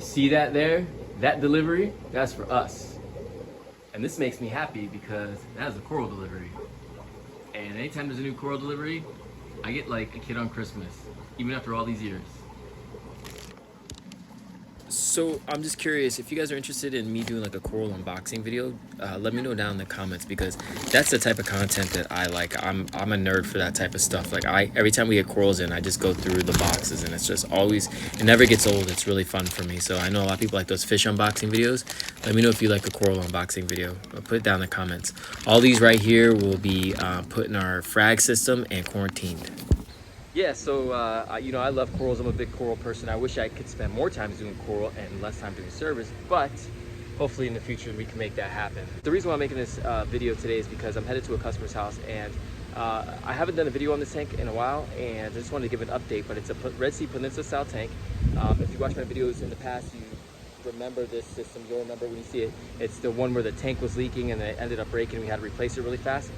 You see that there? That delivery, that's for us. And this makes me happy because that is a coral delivery. And anytime there's a new coral delivery, I get like a kid on Christmas, even after all these years. So I'm just curious, if you guys are interested in me doing like a coral unboxing video, let me know down in the comments, because that's the type of content that I like. I'm a nerd for that type of stuff. Like every time we get corals in, I just go through the boxes, and it's just always, it never gets old. It's really fun for me. So I know a lot of people like those fish unboxing videos. Let me know if you like a coral unboxing video. Put it down in the comments. All these right here will be put in our frag system and quarantined. Yeah, so, you know, I love corals. I'm a big coral person. I wish I could spend more time doing coral and less time doing service, but hopefully in the future we can make that happen. The reason why I'm making this video today is because I'm headed to a customer's house, and I haven't done a video on this tank in a while, and I just wanted to give an update. But it's a Red Sea Peninsula style tank. If you watch my videos in the past, you remember this system. You'll remember when you see it. It's the one where the tank was leaking and it ended up breaking, and we had to replace it really fast.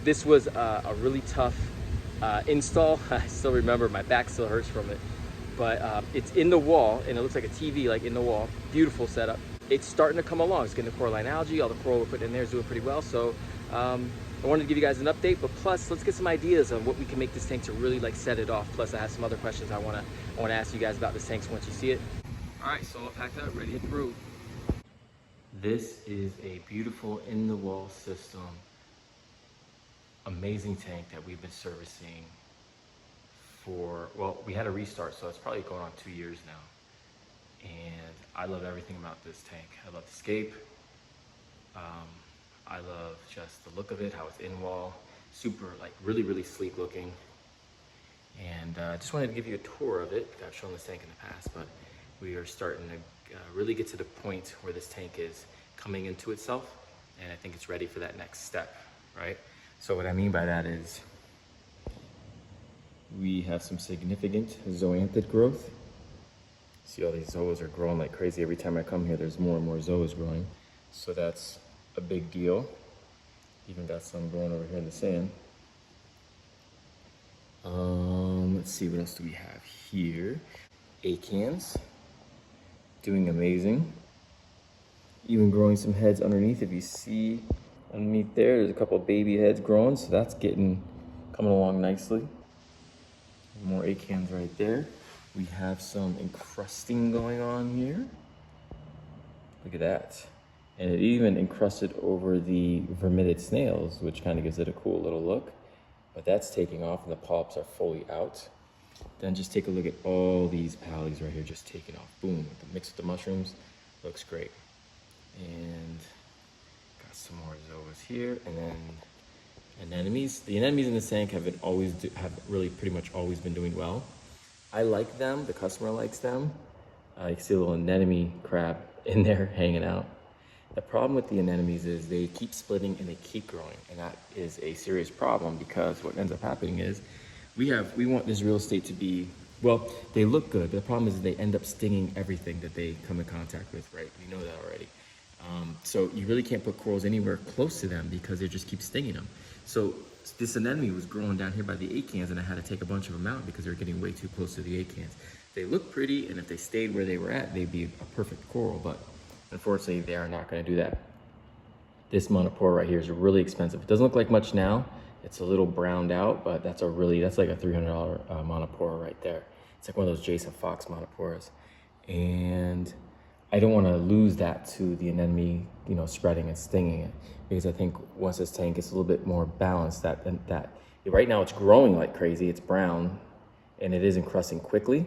This was a really tough install. I still remember, my back still hurts from it, but it's in the wall and it looks like a TV, like in the wall. Beautiful setup. It's starting to come along. It's getting the coralline algae. All the coral we're putting in there is doing pretty well. So I wanted to give you guys an update, but plus let's get some ideas on what we can make this tank to really like set it off. Plus I have some other questions I want to ask you guys about this tank once you see it. All right, so I'll pack that up, ready to hit the road. This is a beautiful in the wall system. Amazing tank that we've been servicing for, well, we had a restart, so it's probably going on 2 years now. And I love everything about this tank. I love the scape. I love just the look of it, how it's in wall, super, like really, really sleek looking. And I just wanted to give you a tour of it. I've shown this tank in the past, but we are starting to really get to the point where this tank is coming into itself. And I think it's ready for that next step, right? So what I mean by that is we have some significant zoanthid growth. See, all these zoas are growing like crazy. Every time I come here, there's more and more zoas growing. So that's a big deal. Even got some growing over here in the sand. Let's see, what else do we have here? Acans, doing amazing. Even growing some heads underneath. If you see underneath there's a couple of baby heads growing, so that's coming along nicely. More acans right there. We have some encrusting going on here. Look at that. And it even encrusted over the vermitid snails, which kind of gives it a cool little look. But that's taking off and the polyps are fully out. Then just take a look at all these pallies right here, just taking off. Boom, mixed with the mushrooms, looks great. And got some more zoas here, and then anemones. The anemones in the tank have really pretty much always been doing well. I like them, the customer likes them. You can see a little anemone crab in there hanging out. The problem with the anemones is they keep splitting and they keep growing, and that is a serious problem, because what ends up happening is we want this real estate to be, well, they look good, but the problem is they end up stinging everything that they come in contact with, right? We know that already. So you really can't put corals anywhere close to them because they just keep stinging them. So this anemone was growing down here by the acans, and I had to take a bunch of them out because they were getting way too close to the acans. They look pretty, and if they stayed where they were at, they'd be a perfect coral, but unfortunately they are not going to do that. This monopore right here is really expensive. It doesn't look like much now. It's a little browned out, but that's like a $300 monopore right there. It's like one of those Jason Fox monopores. And I don't want to lose that to the anemone, you know, spreading and stinging it, because I think once this tank gets a little bit more balanced, that right now it's growing like crazy. It's brown, and it is encrusting quickly,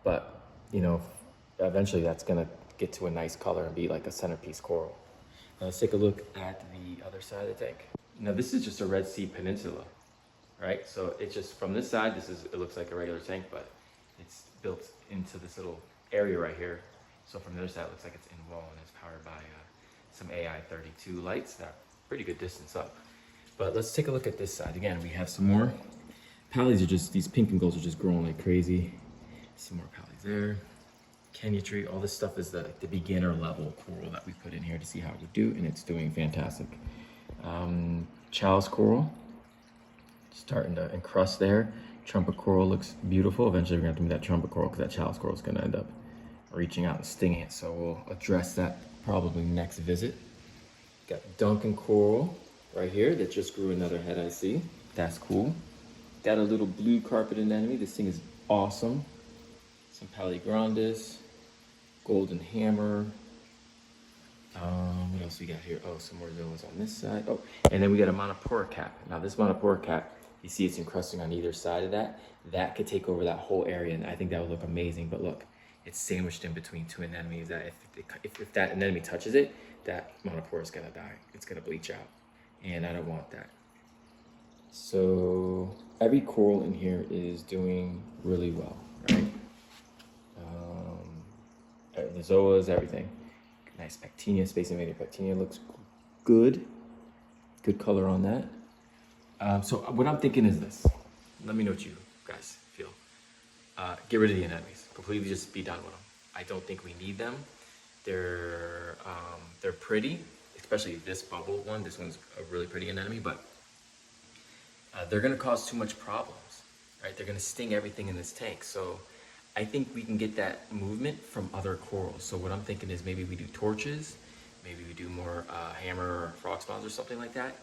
but you know, eventually that's gonna get to a nice color and be like a centerpiece coral. Now let's take a look at the other side of the tank. Now this is just a Red Sea Peninsula, right? So it's just from this side, it looks like a regular tank, but it's built into this little area right here. So from the other side, it looks like it's in wall, and it's powered by some AI32 lights that are pretty good distance up. But let's take a look at this side. Again, we have some more. Pallies are just, these pink and golds are just growing like crazy. Some more pallies there. Kenya tree, all this stuff is the beginner level coral that we put in here to see how it would do, and it's doing fantastic. Chalice coral, starting to encrust there. Trumpet coral looks beautiful. Eventually we're gonna have to move that trumpet coral because that chalice coral is gonna end up reaching out and stinging it. So we'll address that probably next visit. Got Duncan coral right here that just grew another head, I see. That's cool. Got a little blue carpet anemone. This thing is awesome. Some paligrandis, golden hammer. What else we got here? Oh, some more zoas on this side. Oh, and then we got a monopora cap. Now this monopora cap, you see it's encrusting on either side of that. That could take over that whole area, and I think that would look amazing. But look, it's sandwiched in between two anemones that if that anemone touches it, that monopora is gonna die. It's gonna bleach out, and I don't want that. So every coral in here is doing really well, right? The zoas, everything. Nice pectinia, Space Invader pectinia looks good. Good color on that. So what I'm thinking is this. Let me know what you guys feel. Get rid of the anemones. Completely just be done with them. I don't think we need them. They're pretty, especially this bubble one. This one's a really pretty anemone, but they're gonna cause too much problems, right? They're gonna sting everything in this tank. So I think we can get that movement from other corals. So what I'm thinking is maybe we do torches, maybe we do more hammer or frog spawns or something like that.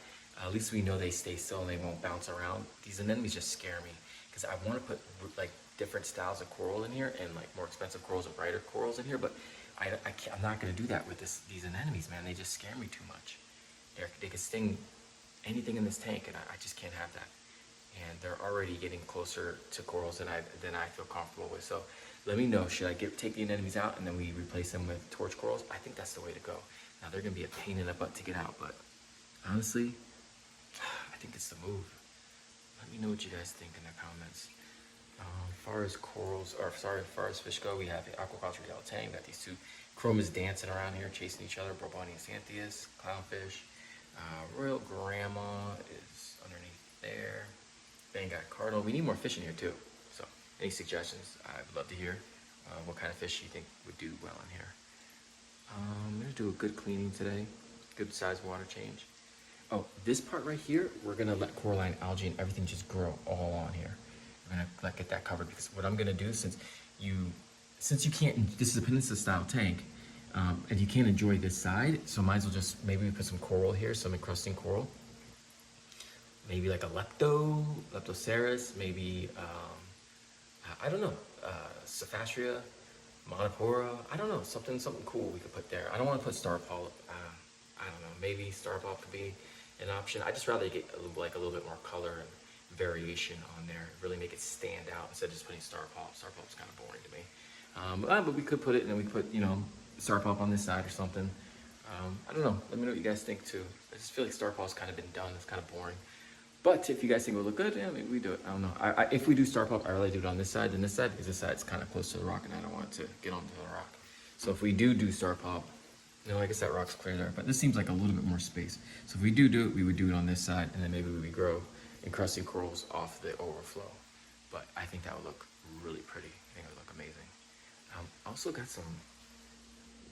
At least we know they stay still and they won't bounce around. These anemones just scare me because I want to put like different styles of coral in here and like more expensive corals and brighter corals in here, but I'm not going to do that with these anemones, man. They just scare me too much. They can sting anything in this tank, and I just can't have that. And they're already getting closer to corals than I feel comfortable with. So let me know, should I take the anemones out and then we replace them with torch corals? I think that's the way to go. Now they're gonna be a pain in the butt to get out, but honestly, I think it's the move. Let me know what you guys think in the comments. As far as corals, or sorry, as far as fish go, we have the aquaculture yellow tang. We got these two chromas dancing around here, chasing each other. Brobonius anthias, clownfish. Royal grandma is underneath there. Bangor cardinal. We need more fish in here too. So any suggestions? I'd love to hear what kind of fish you think would do well in here. I'm gonna do a good cleaning today. Good size water change. Oh, this part right here, we're gonna let coralline algae and everything just grow all on here. We're gonna get that covered because what I'm gonna do, since you can't, this is a peninsula style tank, and you can't enjoy this side, so might as well just, maybe we put some coral here, some encrusting coral. Maybe like a Leptoceras, maybe, I don't know, Cephastria, Monopora, I don't know, something cool we could put there. I don't want to put star polyp, I don't know, maybe star polyp could be an option. I just rather get a little bit more color and variation on there, really make it stand out instead of just putting star polyp. Star polyp's kind of boring to me. But we could put it, and then we put, star polyp on this side or something. I don't know, let me know what you guys think too. I just feel like star polyp's kind of been done, it's kind of boring. But if you guys think it would look good, yeah, maybe we do it. I don't know. If we do star polyp, I really do it on this side than this side because this side's kind of close to the rock and I don't want it to get onto the rock. So if we do star polyp, I guess that rock's clear there, but this seems like a little bit more space. So if we do it, we would do it on this side, and then maybe we would grow encrusting corals off the overflow. But I think that would look really pretty. I think it would look amazing. Also got some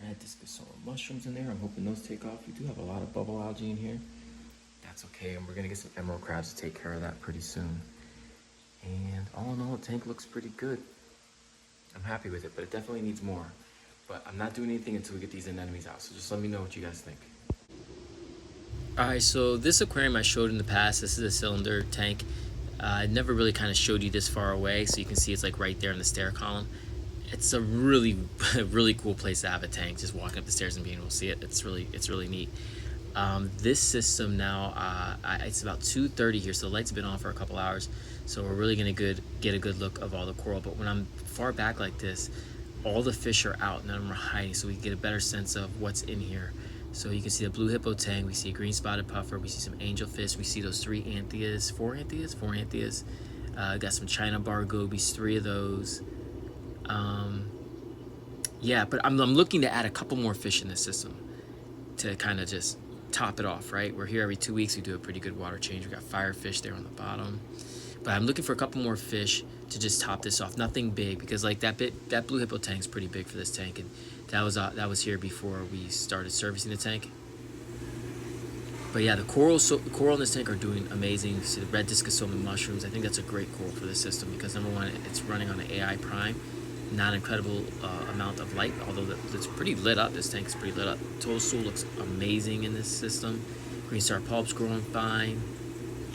red discosoma mushrooms in there. I'm hoping those take off. We do have a lot of bubble algae in here. That's okay, and we're gonna get some emerald crabs to take care of that pretty soon. And all in all, the tank looks pretty good. I'm happy with it, but it definitely needs more. But I'm not doing anything until we get these anemones out, so just let me know what you guys think. Alright, so this aquarium I showed in the past, this is a cylinder tank. I never really kind of showed you this far away, so you can see it's like right there in the stair column. It's a really, really cool place to have a tank, just walking up the stairs and being able to see it. It's really neat. This system now, it's about 2:30 here, so the lights have been on for a couple hours, so we're really gonna get a good look of all the coral. But when I'm far back like this, all the fish are out, none of them are hiding, so we can get a better sense of what's in here. So you can see the blue hippo tang, we see a green spotted puffer, we see some angelfish, we see those four anthias. Got some China bar gobies, 3 of those. Yeah, but I'm looking to add a couple more fish in this system to kind of just top it off, right? We're here every 2 weeks, we do a pretty good water change. We got firefish there on the bottom. But I'm looking for a couple more fish to just top this off. Nothing big, because like that blue hippo tank's pretty big for this tank, and that was here before we started servicing the tank. But yeah, the coral in this tank are doing amazing. You see the red discosoma mushrooms. I think that's a great coral for this system because number one, it's running on an AI prime, not incredible amount of light, although it's pretty lit up. This tank is pretty lit up. Toadstool looks amazing in this system. Green star pulp's growing fine.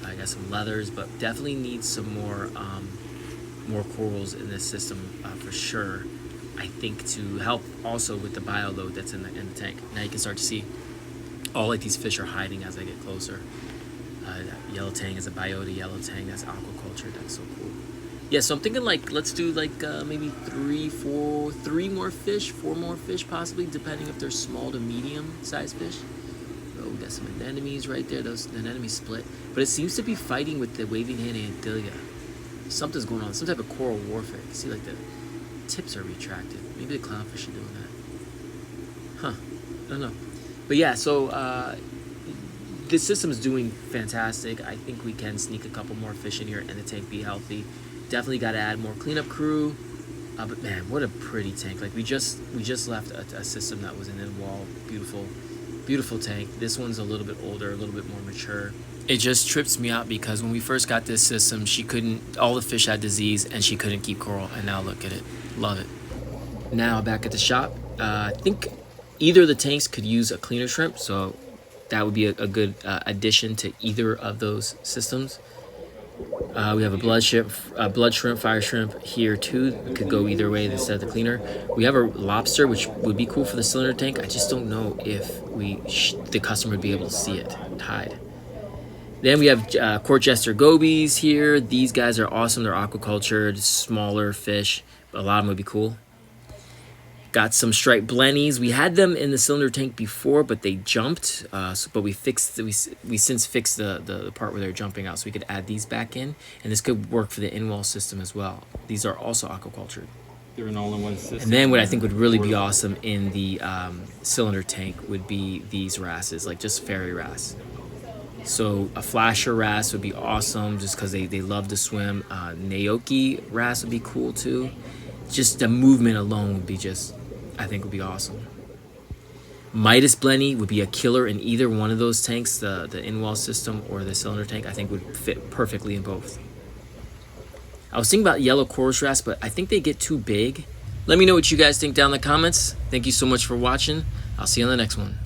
I got some leathers, but definitely needs some more corals in this system for sure. I think to help also with the bio load that's in the tank. Now you can start to see all like these fish are hiding as I get closer. Yellow tang is a biota yellow tang. That's aquaculture. That's so cool. Yeah, so I'm thinking like let's do like maybe four more fish possibly, depending if they're small to medium sized fish. Oh, we got some anemones right there. Those anemones split, but it seems to be fighting with the waving hand antilia. Something's going on. Some type of coral warfare. You see like the tips are retracted. Maybe the clownfish are doing that. Huh? I don't know. But yeah, so this system's doing fantastic. I think we can sneak a couple more fish in here and the tank be healthy. Definitely got to add more cleanup crew. But man, what a pretty tank! Like we just left a system that was an in-wall, beautiful tank. This one's a little bit older, a little bit more mature. It just trips me out because when we first got this system, all the fish had disease and she couldn't keep coral. And now look at it, love it. Now back at the shop, I think either of the tanks could use a cleaner shrimp, so that would be a good addition to either of those systems. We have a blood shrimp, fire shrimp here too. It could go either way instead of the cleaner. We have a lobster, which would be cool for the cylinder tank. I just don't know if the customer would be able to see it hide. Then we have court jester gobies here. These guys are awesome. They're aquacultured, smaller fish, but a lot of them would be cool. Got some striped blennies. We had them in the cylinder tank before, but they jumped. But we since fixed the part where they're jumping out, so we could add these back in, and this could work for the in-wall system as well. These are also aquacultured. They're an all-in-one system. And then what I think would really be awesome in the cylinder tank would be these wrasses, like just fairy wrasse. So a flasher wrasse would be awesome just because they love to swim. Naoki wrasse would be cool too. Just the movement alone would be I think would be awesome. Midas blenny would be a killer in either one of those tanks, the in-wall system or the cylinder tank. I think would fit perfectly in both. I was thinking about yellow chorus wrasse, but I think they get too big. Let me know what you guys think down in the comments. Thank you so much for watching. I'll see you on the next one.